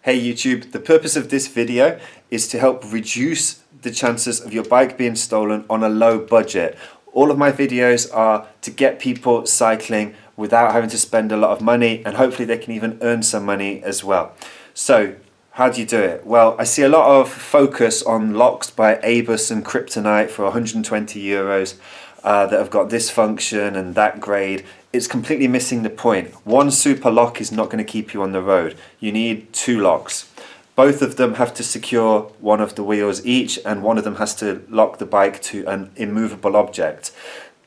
Hey YouTube, the purpose of this video is to help reduce the chances of your bike being stolen on a low budget. All of my videos are to get people cycling without having to spend a lot of money, and hopefully they can even earn some money as well. So how do you do it? Well, I see a lot of focus on locks by Abus and Kryptonite for 120 euros that have got this function and that grade. It's completely missing the point. One super lock is not going to keep you on the road. You need two locks. Both of them have to secure one of the wheels each, and one of them has to lock the bike to an immovable object.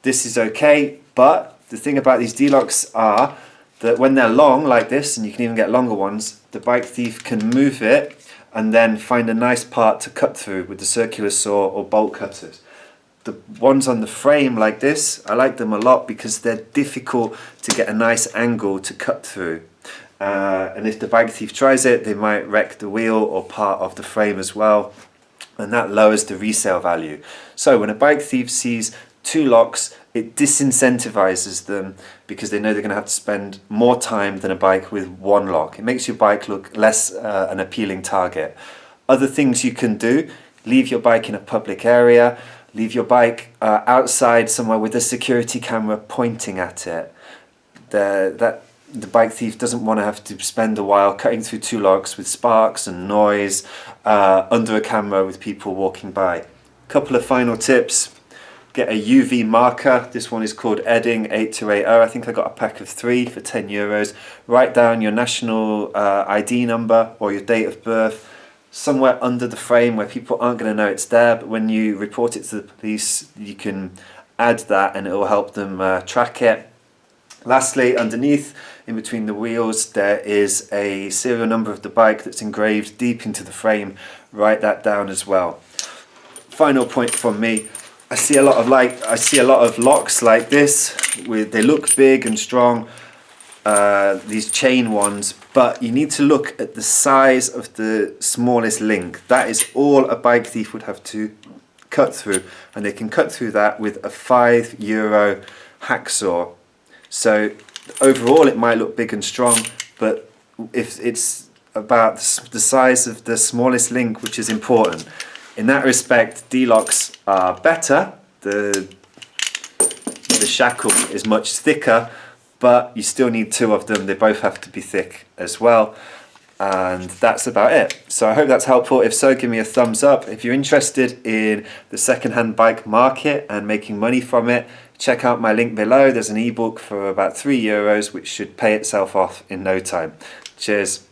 This is okay, but the thing about these D-locks are that when they're long like this, and you can even get longer ones, the bike thief can move it and then find a nice part to cut through with the circular saw or bolt cutters. The ones on the frame like this, I like them a lot because they're difficult to get a nice angle to cut through. And if the bike thief tries it, they might wreck the wheel or part of the frame as well, and that lowers the resale value. So when a bike thief sees two locks, it disincentivizes them because they know they're going to have to spend more time than a bike with one lock. It makes your bike look less an appealing target. Other things you can do: leave your bike in a public area, leave your bike outside somewhere with a security camera pointing at it. The bike thief doesn't want to have to spend a while cutting through two locks with sparks and noise under a camera with people walking by. Couple of final tips: get a UV marker. This one is called Edding 8280. I think I got a pack of 3 for 10 euros. Write down your national ID number or your date of birth somewhere under the frame where people aren't going to know it's there, but when you report it to the police you can add that and it will help them track it. Lastly, underneath, in between the wheels, there is a serial number of the bike that's engraved deep into the frame. Write that down as well. Final point from me: I see a lot of locks like this. They look big and strong, these chain ones, but you need to look at the size of the smallest link. That is all a bike thief would have to cut through, and they can cut through that with a €5 hacksaw. So overall it might look big and strong, but if it's about the size of the smallest link, which is important. In that respect, D-locks are better. The shackle is much thicker, but you still need two of them. They both have to be thick as well. And that's about it. So I hope that's helpful. If so, give me a thumbs up. If you're interested in the second-hand bike market and making money from it, check out my link below. There's an ebook for about €3 which should pay itself off in no time. Cheers.